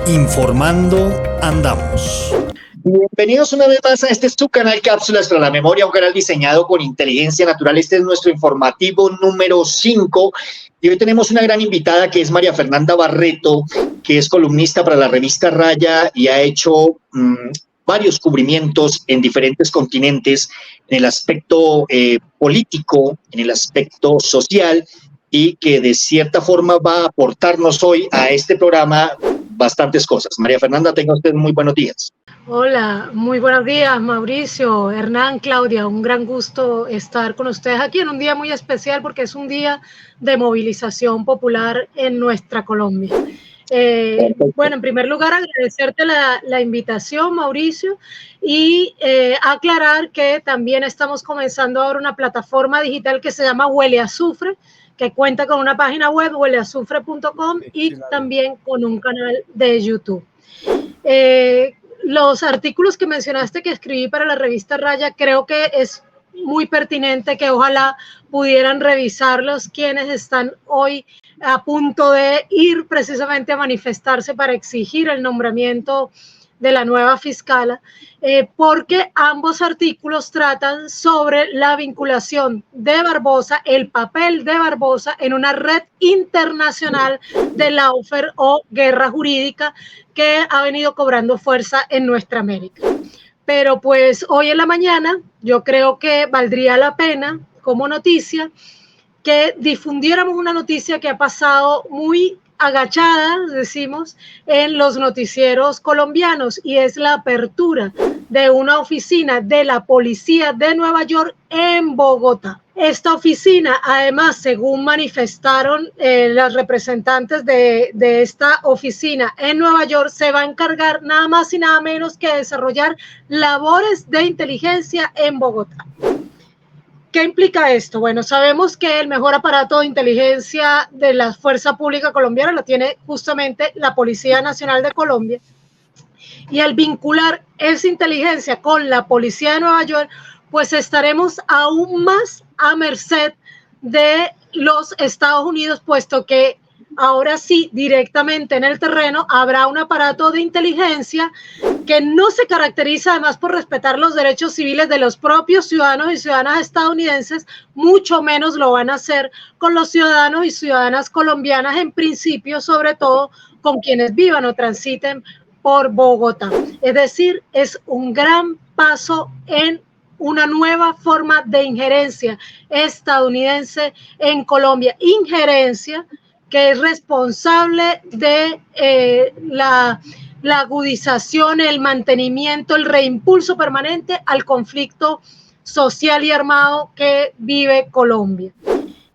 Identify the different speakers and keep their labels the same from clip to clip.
Speaker 1: Informando andamos.
Speaker 2: Bienvenidos una vez más a este su canal Cápsulas para la Memoria, un canal diseñado con inteligencia natural. Este es nuestro informativo número 5 y hoy tenemos una gran invitada que es María Fernanda Barreto, que es columnista para la revista Raya y ha hecho varios cubrimientos en diferentes continentes en el aspecto político, en el aspecto social, y que de cierta forma va a aportarnos hoy a este programa bastantes cosas. María Fernanda, tenga usted muy buenos días.
Speaker 3: Hola, muy buenos días, Mauricio, Hernán, Claudia. Un gran gusto estar con ustedes aquí en un día muy especial porque es un día de movilización popular en nuestra Colombia. Bueno, en primer lugar, agradecerte la invitación, Mauricio, y aclarar que también estamos comenzando ahora una plataforma digital que se llama Huele Azufre, que cuenta con una página web, hueleazufre.com, y también con un canal de YouTube. Los artículos que mencionaste que escribí para la revista Raya, creo que es muy pertinente que ojalá pudieran revisarlos quienes están hoy a punto de ir precisamente a manifestarse para exigir el nombramiento de la nueva fiscala, porque ambos artículos tratan sobre la vinculación de Barbosa, el papel de Barbosa en una red internacional de lawfare o guerra jurídica que ha venido cobrando fuerza en nuestra América. Pero pues hoy en la mañana yo creo que valdría la pena como noticia que difundiéramos una noticia que ha pasado muy agachada, decimos, en los noticieros colombianos, y es la apertura de una oficina de la policía de Nueva York en Bogotá. Esta oficina, además, según manifestaron las representantes de esta oficina en Nueva York, se va a encargar nada más y nada menos que de desarrollar labores de inteligencia en Bogotá. ¿Qué implica esto? Bueno, sabemos que el mejor aparato de inteligencia de la fuerza pública colombiana lo tiene justamente la Policía Nacional de Colombia, y al vincular esa inteligencia con la Policía de Nueva York, pues estaremos aún más a merced de los Estados Unidos, puesto que ahora sí, directamente en el terreno, habrá un aparato de inteligencia que no se caracteriza además por respetar los derechos civiles de los propios ciudadanos y ciudadanas estadounidenses, mucho menos lo van a hacer con los ciudadanos y ciudadanas colombianas, en principio, sobre todo con quienes vivan o transiten por Bogotá. Es decir, es un gran paso en una nueva forma de injerencia estadounidense en Colombia, injerencia que es responsable de la agudización, el mantenimiento, el reimpulso permanente al conflicto social y armado que vive Colombia.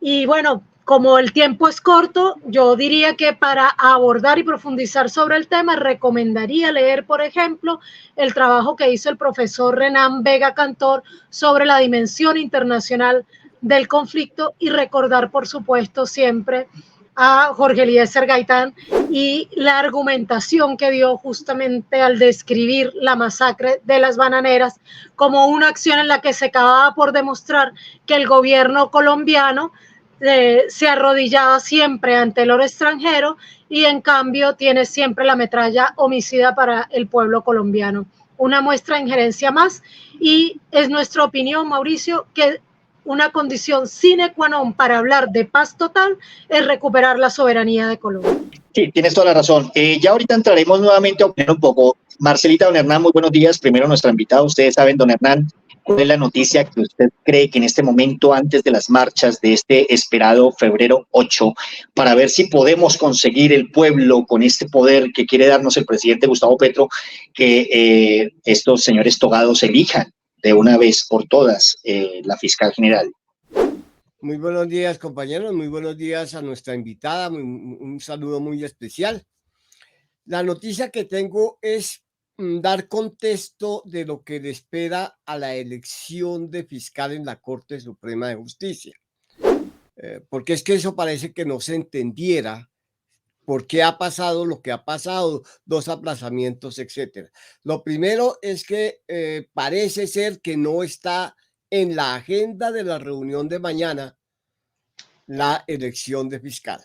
Speaker 3: Y bueno, como el tiempo es corto, yo diría que para abordar y profundizar sobre el tema, recomendaría leer, por ejemplo, el trabajo que hizo el profesor Renan Vega Cantor sobre la dimensión internacional del conflicto, y recordar, por supuesto, siempre a Jorge Eliezer Gaitán y la argumentación que dio justamente al describir la masacre de las bananeras como una acción en la que se acababa por demostrar que el gobierno colombiano se arrodillaba siempre ante el oro extranjero y en cambio tiene siempre la metralla homicida para el pueblo colombiano. Una muestra de injerencia más, y es nuestra opinión, Mauricio, que una condición sine qua non para hablar de paz total es recuperar la soberanía de Colombia.
Speaker 2: Sí, tienes toda la razón. Ya ahorita entraremos nuevamente a opinar un poco. Marcelita, don Hernán, muy buenos días. Primero nuestra invitada, ustedes saben, don Hernán, ¿cuál es la noticia que usted cree que en este momento, antes de las marchas de este esperado febrero 8, para ver si podemos conseguir el pueblo con este poder que quiere darnos el presidente Gustavo Petro, que estos señores togados elijan de una vez por todas la fiscal general?
Speaker 4: Muy buenos días, compañeros. Muy buenos días a nuestra invitada. Un saludo muy especial. La noticia que tengo es dar contexto de lo que le espera a la elección de fiscal en la Corte Suprema de Justicia. Porque es que eso parece que no se entendiera por qué ha pasado lo que ha pasado, 2 aplazamientos, etcétera. Lo primero es que parece ser que no está en la agenda de la reunión de mañana la elección de fiscal.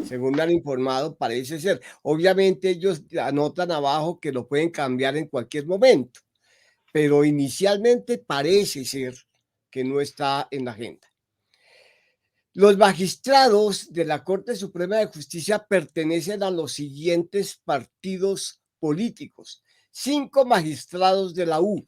Speaker 4: según me han informado, parece ser. Obviamente ellos anotan abajo que lo pueden cambiar en cualquier momento, pero inicialmente parece ser que no está en la agenda. Los magistrados de la Corte Suprema de Justicia pertenecen a los siguientes partidos políticos: 5 magistrados de la U,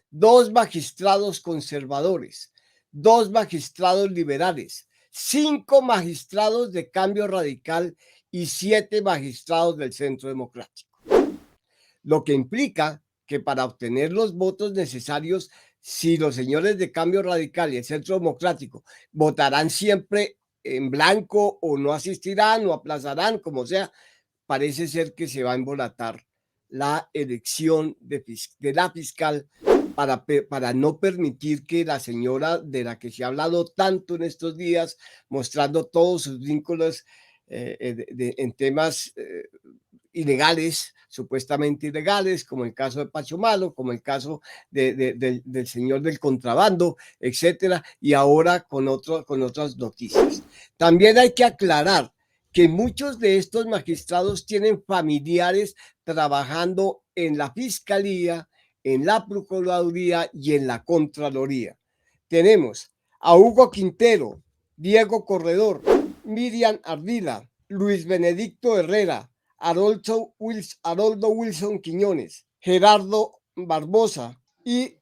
Speaker 4: 2 magistrados conservadores, 2 magistrados liberales, 5 magistrados de Cambio Radical y 7 magistrados del Centro Democrático. Lo que implica que para obtener los votos necesarios, si los señores de Cambio Radical y el Centro Democrático votarán siempre en blanco o no asistirán o aplazarán, como sea, parece ser que se va a embolatar la elección de la fiscal para no permitir que la señora de la que se ha hablado tanto en estos días, mostrando todos sus vínculos en temas ilegales, supuestamente ilegales, como el caso de Pacho Malo, como el caso del señor del contrabando, etcétera, y ahora con otras noticias. También hay que aclarar que muchos de estos magistrados tienen familiares trabajando en la Fiscalía, en la Procuraduría y en la Contraloría. Tenemos a Hugo Quintero, Diego Corredor, Miriam Ardila, Luis Benedicto Herrera, Haroldo Wilson Quiñones, Gerardo Barbosa y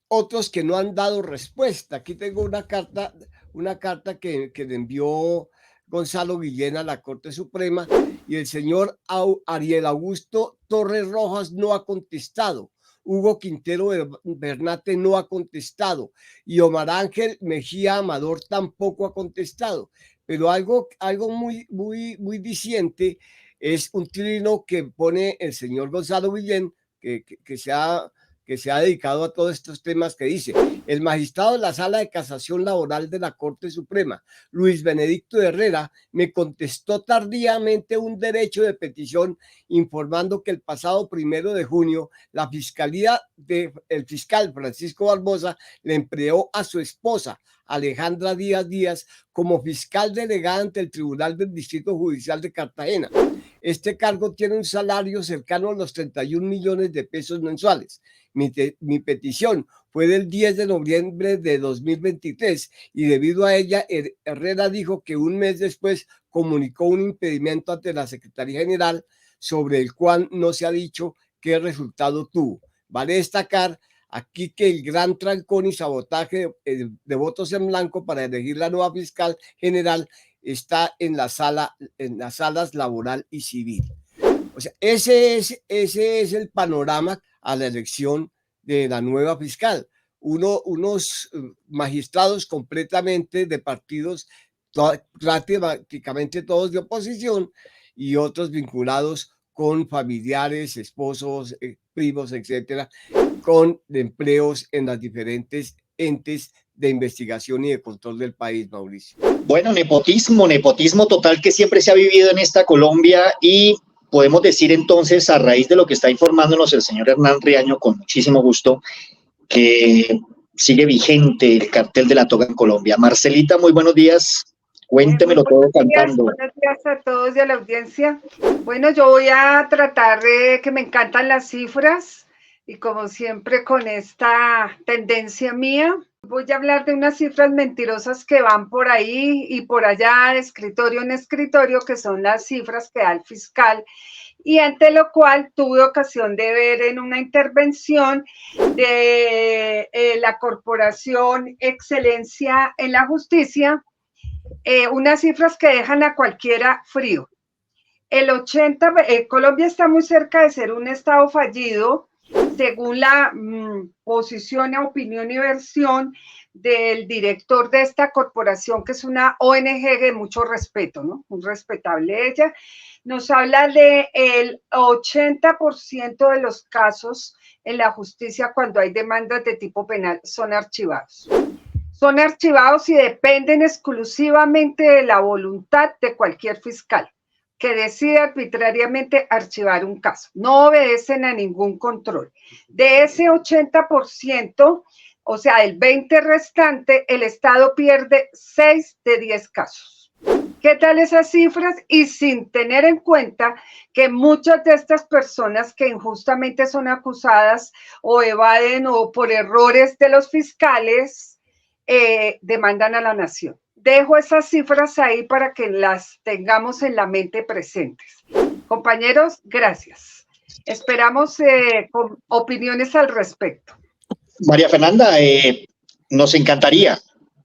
Speaker 4: otros que no han dado respuesta. Aquí tengo una carta que le envió Gonzalo Guillén a la Corte Suprema, y el señor Ariel Augusto Torres Rojas no ha contestado. Hugo Quintero Bernate no ha contestado y Omar Ángel Mejía Amador tampoco ha contestado. Pero algo muy diciente es un trino que pone el señor Gonzalo Guillén, que se ha dedicado a todos estos temas, que dice: el magistrado de la Sala de Casación Laboral de la Corte Suprema, Luis Benedicto Herrera, me contestó tardíamente un derecho de petición informando que el pasado 1 de junio la fiscalía del fiscal Francisco Barbosa le empleó a su esposa, Alejandra Díaz, como fiscal delegada ante el Tribunal del Distrito Judicial de Cartagena. Este cargo tiene un salario cercano a los 31 millones de pesos mensuales. Mi petición fue del 10 de noviembre de 2023 y debido a ella, Herrera dijo que un mes después comunicó un impedimento ante la Secretaría General sobre el cual no se ha dicho qué resultado tuvo. Vale destacar aquí que el gran trancón y sabotaje de votos en blanco para elegir la nueva fiscal general está en las salas laboral y civil. O sea, ese es el panorama a la elección de la nueva fiscal. Unos magistrados completamente de partidos prácticamente todos de oposición y otros vinculados con familiares, esposos, primos, etcétera, con empleos en las diferentes entes de investigación y de control del país, Mauricio.
Speaker 2: Bueno, nepotismo total que siempre se ha vivido en esta Colombia, y podemos decir entonces, a raíz de lo que está informándonos el señor Hernán Riaño, con muchísimo gusto, que sigue vigente el cartel de la toga en Colombia. Marcelita, muy buenos días. Cuéntemelo todo cantando.
Speaker 1: Buenos días a todos y a la audiencia. Bueno, yo voy a tratar de que me encantan las cifras y, como siempre, con esta tendencia mía, voy a hablar de unas cifras mentirosas que van por ahí y por allá, de escritorio en escritorio, que son las cifras que da el fiscal, y ante lo cual tuve ocasión de ver en una intervención de la Corporación Excelencia en la Justicia, unas cifras que dejan a cualquiera frío. Colombia está muy cerca de ser un estado fallido, según la posición, opinión y versión del director de esta corporación, que es una ONG de mucho respeto, ¿no? Muy respetable ella. Nos habla de el 80% de los casos en la justicia, cuando hay demandas de tipo penal, son archivados. Son archivados y dependen exclusivamente de la voluntad de cualquier fiscal que decide arbitrariamente archivar un caso. No obedecen a ningún control. De ese 80%, o sea, del 20% restante, el Estado pierde 6 de 10 casos. ¿Qué tal esas cifras? Y sin tener en cuenta que muchas de estas personas que injustamente son acusadas o evaden o por errores de los fiscales, demandan a la nación. Dejo esas cifras ahí para que las tengamos en la mente presentes. Compañeros, gracias. Esperamos con opiniones al respecto.
Speaker 2: María Fernanda, nos encantaría,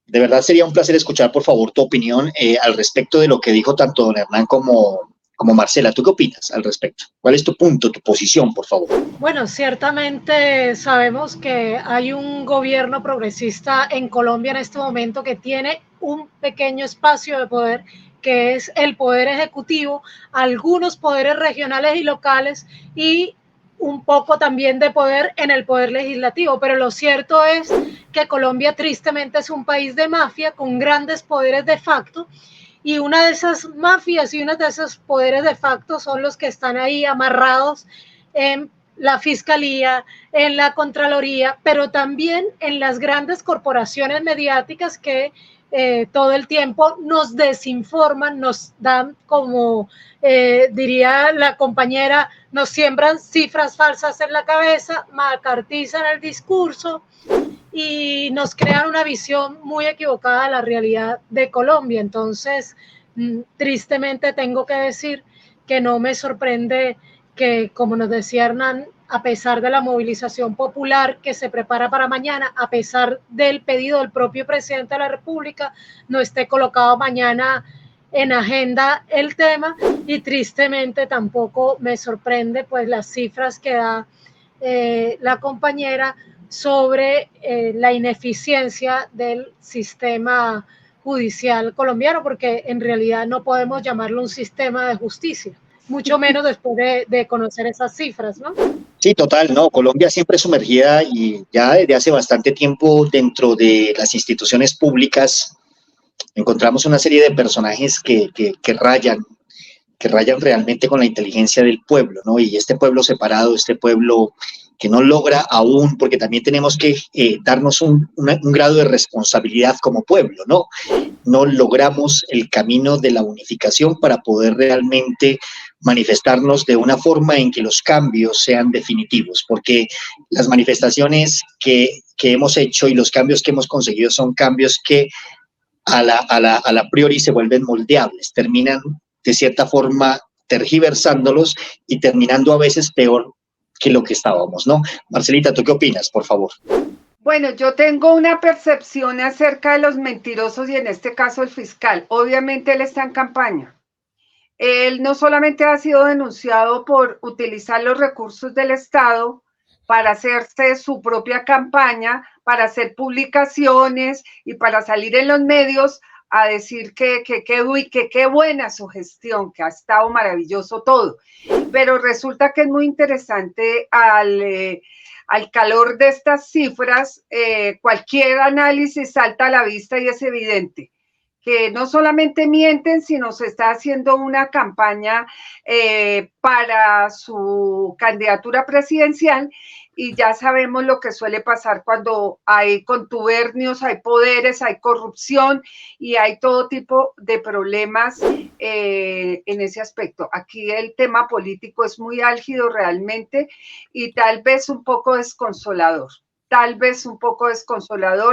Speaker 2: de verdad sería un placer escuchar, por favor, tu opinión al respecto de lo que dijo tanto don Hernán como Marcela. ¿Tú qué opinas al respecto? ¿Cuál es tu punto, tu posición, por favor?
Speaker 3: Bueno, ciertamente sabemos que hay un gobierno progresista en Colombia en este momento que tiene un pequeño espacio de poder, que es el poder ejecutivo, algunos poderes regionales y locales y un poco también de poder en el poder legislativo, pero lo cierto es que Colombia tristemente es un país de mafia con grandes poderes de facto, y una de esas mafias y uno de esos poderes de facto son los que están ahí amarrados en la fiscalía, en la contraloría, pero también en las grandes corporaciones mediáticas que todo el tiempo nos desinforman, nos dan, como diría la compañera, nos siembran cifras falsas en la cabeza, macartizan el discurso y nos crean una visión muy equivocada de la realidad de Colombia. Entonces, tristemente tengo que decir que no me sorprende que, como nos decía Hernán, a pesar de la movilización popular que se prepara para mañana, a pesar del pedido del propio presidente de la República, no esté colocado mañana en agenda el tema, y tristemente tampoco me sorprende pues las cifras que da la compañera sobre la ineficiencia del sistema judicial colombiano, porque en realidad no podemos llamarlo un sistema de justicia, mucho menos después de conocer esas cifras, ¿no?
Speaker 2: Sí, total, no, Colombia siempre sumergida y ya desde hace bastante tiempo dentro de las instituciones públicas encontramos una serie de personajes que rayan realmente con la inteligencia del pueblo, ¿no? Y este pueblo separado, este pueblo que no logra aún, porque también tenemos que darnos un grado de responsabilidad como pueblo, ¿no? No logramos el camino de la unificación para poder realmente manifestarnos de una forma en que los cambios sean definitivos, porque las manifestaciones que hemos hecho y los cambios que hemos conseguido son cambios que a la priori se vuelven moldeables, terminan de cierta forma tergiversándolos y terminando a veces peor que lo que estábamos, ¿no? Marcelita, ¿tú qué opinas, por favor?
Speaker 1: Bueno, yo tengo una percepción acerca de los mentirosos y en este caso el fiscal. Obviamente él está en campaña. Él no solamente ha sido denunciado por utilizar los recursos del Estado para hacerse su propia campaña, para hacer publicaciones y para salir en los medios a decir que qué buena su gestión, que ha estado maravilloso todo. Pero resulta que es muy interesante al calor de estas cifras, cualquier análisis salta a la vista y es evidente que no solamente mienten, sino se está haciendo una campaña para su candidatura presidencial, y ya sabemos lo que suele pasar cuando hay contubernios, hay poderes, hay corrupción y hay todo tipo de problemas en ese aspecto. Aquí el tema político es muy álgido realmente y tal vez un poco desconsolador.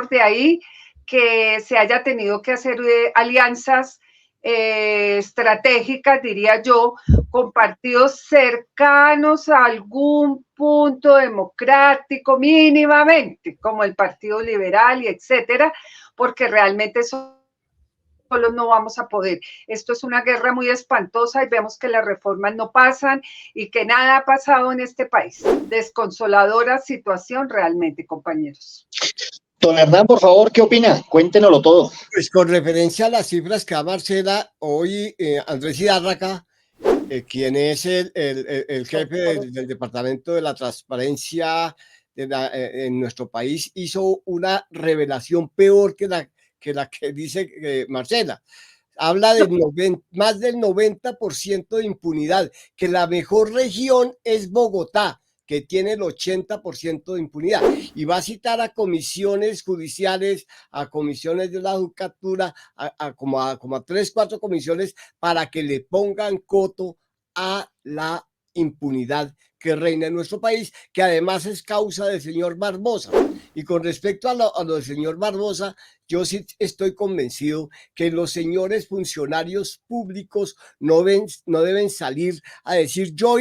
Speaker 1: De ahí que se haya tenido que hacer alianzas estratégicas, diría yo, con partidos cercanos a algún punto democrático mínimamente, como el Partido Liberal y etcétera, porque realmente solos no vamos a poder. Esto es una guerra muy espantosa y vemos que las reformas no pasan y que nada ha pasado en este país. Desconsoladora situación realmente, compañeros.
Speaker 2: Don Hernán, por favor, ¿qué opina? Cuéntenoslo todo.
Speaker 4: Pues con referencia a las cifras que da Marcela, hoy Andrés Hidárraga, quien es el jefe del Departamento de la Transparencia en nuestro país, hizo una revelación peor que la que dice Marcela. Habla de más del 90% de impunidad, que la mejor región es Bogotá, que tiene el 80% de impunidad. Y va a citar a comisiones judiciales, a comisiones de la judicatura, como a 3, 4 comisiones para que le pongan coto a la impunidad que reina en nuestro país, que además es causa del señor Barbosa. Y con respecto a lo del señor Barbosa, yo sí estoy convencido que los señores funcionarios públicos no deben salir a decir yo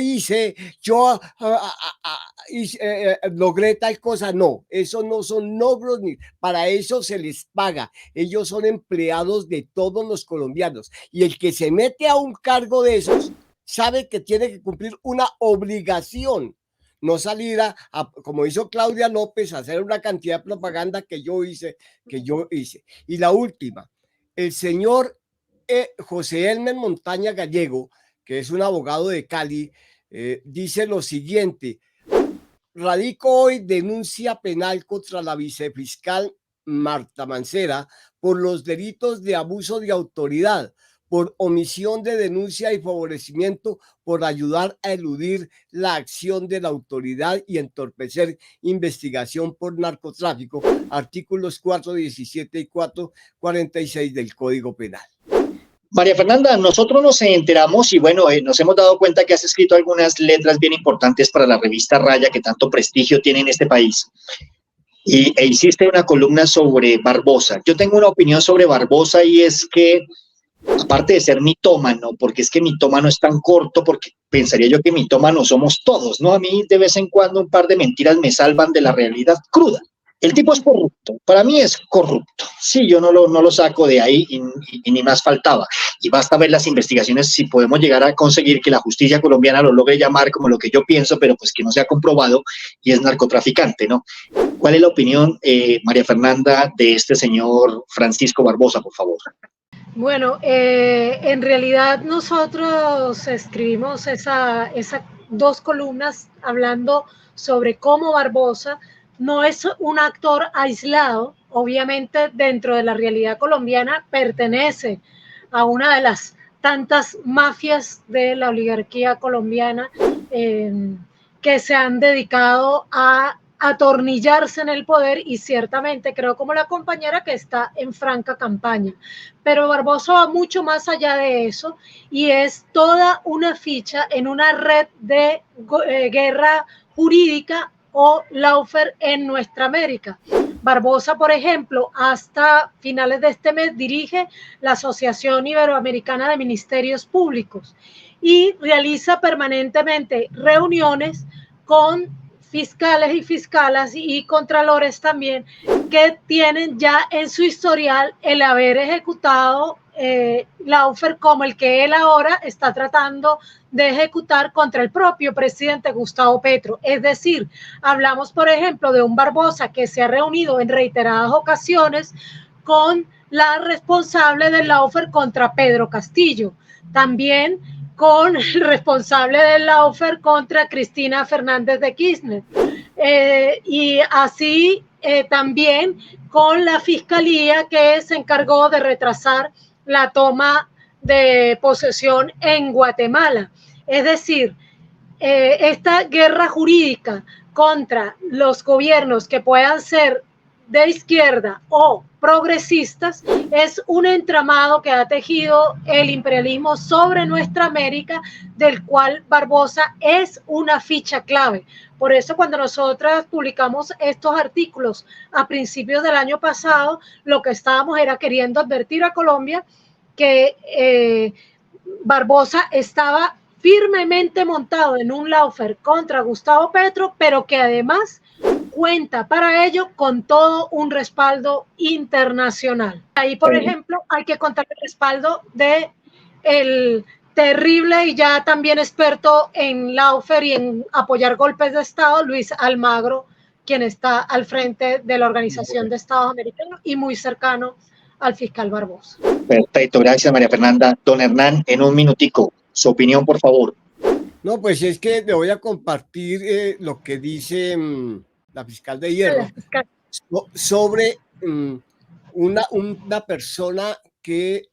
Speaker 4: logré tal cosa. No, eso no son logros, ni para eso se les paga. Ellos son empleados de todos los colombianos. Y el que se mete a un cargo de esos sabe que tiene que cumplir una obligación, no salir como hizo Claudia López, a hacer una cantidad de propaganda que yo hice. Y la última, el señor José Elmer Montaña Gallego, que es un abogado de Cali, dice lo siguiente: radico hoy denuncia penal contra la vicefiscal Marta Mancera por los delitos de abuso de autoridad, por omisión de denuncia y favorecimiento por ayudar a eludir la acción de la autoridad y entorpecer investigación por narcotráfico, artículos 417 y 446 del Código Penal.
Speaker 2: María Fernanda, nosotros nos enteramos y bueno, nos hemos dado cuenta que has escrito algunas letras bien importantes para la revista Raya, que tanto prestigio tiene en este país. E hiciste una columna sobre Barbosa. Yo tengo una opinión sobre Barbosa y es que, aparte de ser mitómano, porque es que mitómano es tan corto, porque pensaría yo que mitómanos somos todos, ¿no? A mí de vez en cuando un par de mentiras me salvan de la realidad cruda. El tipo es corrupto, para mí es corrupto. Sí, yo no lo saco de ahí y ni más faltaba. Y basta ver las investigaciones si podemos llegar a conseguir que la justicia colombiana lo logre llamar como lo que yo pienso, pero pues que no se ha comprobado y es narcotraficante, ¿no? ¿Cuál es la opinión, María Fernanda, de este señor Francisco Barbosa, por favor?
Speaker 3: Bueno, en realidad nosotros escribimos esas 2 columnas hablando sobre cómo Barbosa no es un actor aislado, obviamente dentro de la realidad colombiana pertenece a una de las tantas mafias de la oligarquía colombiana que se han dedicado a atornillarse en el poder, y ciertamente creo como la compañera que está en franca campaña. Pero Barbosa va mucho más allá de eso y es toda una ficha en una red de guerra jurídica o lawfare en nuestra América. Barbosa, por ejemplo, hasta finales de este mes dirige la Asociación Iberoamericana de Ministerios Públicos y realiza permanentemente reuniones con fiscales y fiscalas y contralores también que tienen ya en su historial el haber ejecutado lawfare como el que él ahora está tratando de ejecutar contra el propio presidente Gustavo Petro. Es decir, hablamos, por ejemplo, de un Barbosa que se ha reunido en reiteradas ocasiones con la responsable del lawfare contra Pedro Castillo. También con el responsable del lawfare contra Cristina Fernández de Kirchner. Y así también con la fiscalía que se encargó de retrasar la toma de posesión en Guatemala. Es decir, esta guerra jurídica contra los gobiernos que puedan ser de izquierda o progresistas es un entramado que ha tejido el imperialismo sobre nuestra América, del cual Barbosa es una ficha clave. Por eso cuando nosotras publicamos estos artículos a principios del año pasado, lo que estábamos era queriendo advertir a Colombia que Barbosa estaba firmemente montado en un lawfare contra Gustavo Petro, pero que además cuenta para ello con todo un respaldo internacional. Ahí, por ejemplo, hay que contar el respaldo de el terrible y ya también experto en lawfare y en apoyar golpes de Estado, Luis Almagro, quien está al frente de la Organización de Estados Americanos y muy cercano al fiscal Barbosa.
Speaker 2: Perfecto, gracias María Fernanda. Don Hernán, en un minutico, su opinión, por favor.
Speaker 4: No, pues es que le voy a compartir lo que dice la fiscal de Hierro sobre una persona que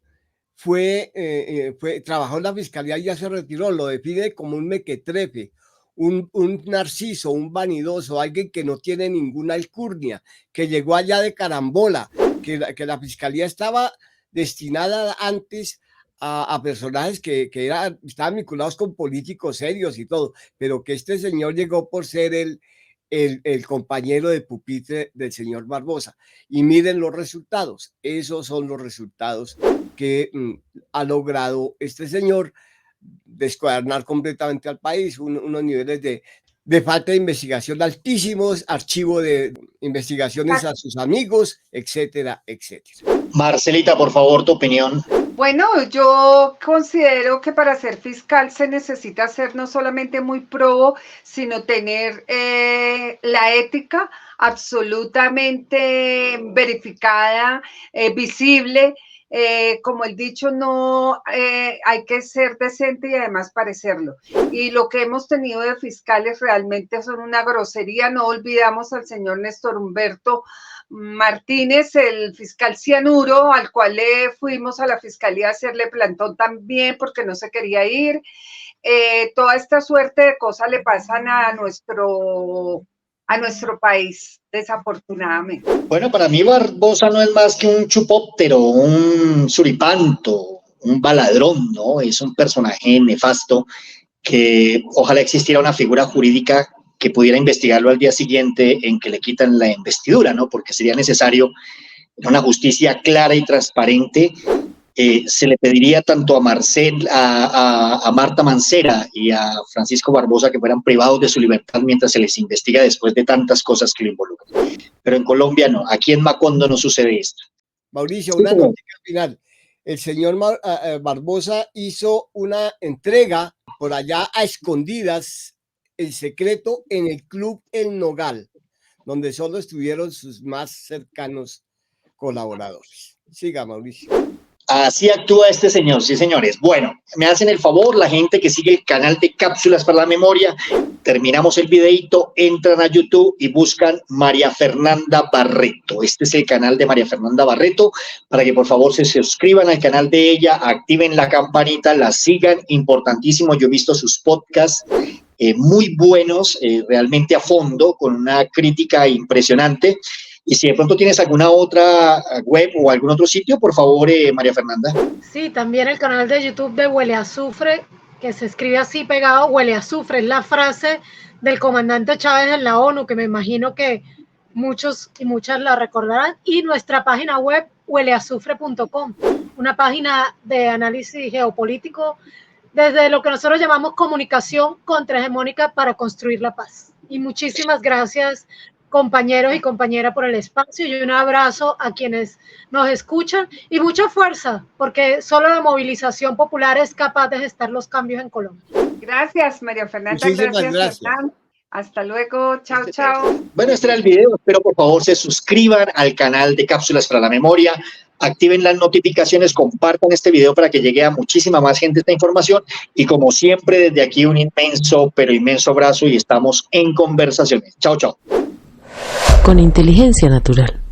Speaker 4: trabajó en la fiscalía y ya se retiró, lo define como un mequetrefe, un narciso, un vanidoso, alguien que no tiene ninguna alcurnia, que llegó allá de carambola, que la fiscalía estaba destinada antes a personajes que estaban vinculados con políticos serios y todo, pero que este señor llegó por ser el compañero de pupitre del señor Barbosa. Y miren los resultados, esos son los resultados que ha logrado este señor, descuadernar completamente al país, unos niveles de falta de investigación altísimos, archivo de investigaciones a sus amigos, etcétera, etcétera.
Speaker 2: Marcelita, por favor, tu opinión.
Speaker 1: Bueno, yo considero que para ser fiscal se necesita ser no solamente muy probo, sino tener la ética absolutamente verificada, visible. Como el dicho, no hay que ser decente y además parecerlo. Y lo que hemos tenido de fiscales realmente son una grosería. No olvidamos al señor Néstor Humberto Martínez, el fiscal cianuro, al cual le fuimos a la fiscalía a hacerle plantón también porque no se quería ir. Toda esta suerte de cosas le pasan a nuestro país, desafortunadamente.
Speaker 2: Bueno, para mí Barbosa no es más que un chupóptero, un suripanto, un baladrón, ¿no? Es un personaje nefasto que ojalá existiera una figura jurídica que pudiera investigarlo al día siguiente en que le quitan la investidura, ¿no? Porque sería necesario una justicia clara y transparente. Se le pediría tanto a Marta Mancera y a Francisco Barbosa que fueran privados de su libertad mientras se les investiga después de tantas cosas que lo involucran. Pero en Colombia no, aquí en Macondo no sucede esto.
Speaker 4: Mauricio, una noticia final. El señor Barbosa hizo una entrega por allá a escondidas, en secreto, en el Club El Nogal, donde solo estuvieron sus más cercanos colaboradores. Siga, Mauricio.
Speaker 2: Así actúa este señor, sí señores. Bueno, me hacen el favor, la gente que sigue el canal de Cápsulas para la Memoria, terminamos el videito, entran a YouTube y buscan María Fernanda Barreto. Este es el canal de María Fernanda Barreto, para que por favor se suscriban al canal de ella, activen la campanita, la sigan, importantísimo. Yo he visto sus podcasts muy buenos, realmente a fondo, con una crítica impresionante. Y si de pronto tienes alguna otra web o algún otro sitio, por favor, María Fernanda.
Speaker 3: Sí, también el canal de YouTube de Huele a Azufre, que se escribe así pegado, Huele a Azufre, es la frase del comandante Chávez en la ONU, que me imagino que muchos y muchas la recordarán, y nuestra página web, hueleazufre.com, una página de análisis geopolítico desde lo que nosotros llamamos comunicación contrahegemónica para construir la paz. Y muchísimas gracias, compañeros y compañeras, por el espacio, y un abrazo a quienes nos escuchan y mucha fuerza, porque solo la movilización popular es capaz de gestar los cambios en Colombia.
Speaker 1: Gracias, María Fernanda.
Speaker 4: Gracias.
Speaker 1: Hasta luego. Chao, chao.
Speaker 2: Bueno, este era el video. Espero por favor se suscriban al canal de Cápsulas para la Memoria, activen las notificaciones, compartan este video para que llegue a muchísima más gente esta información. Y como siempre, desde aquí un inmenso, pero inmenso abrazo y estamos en conversaciones. Chao, chao.
Speaker 5: Con inteligencia natural.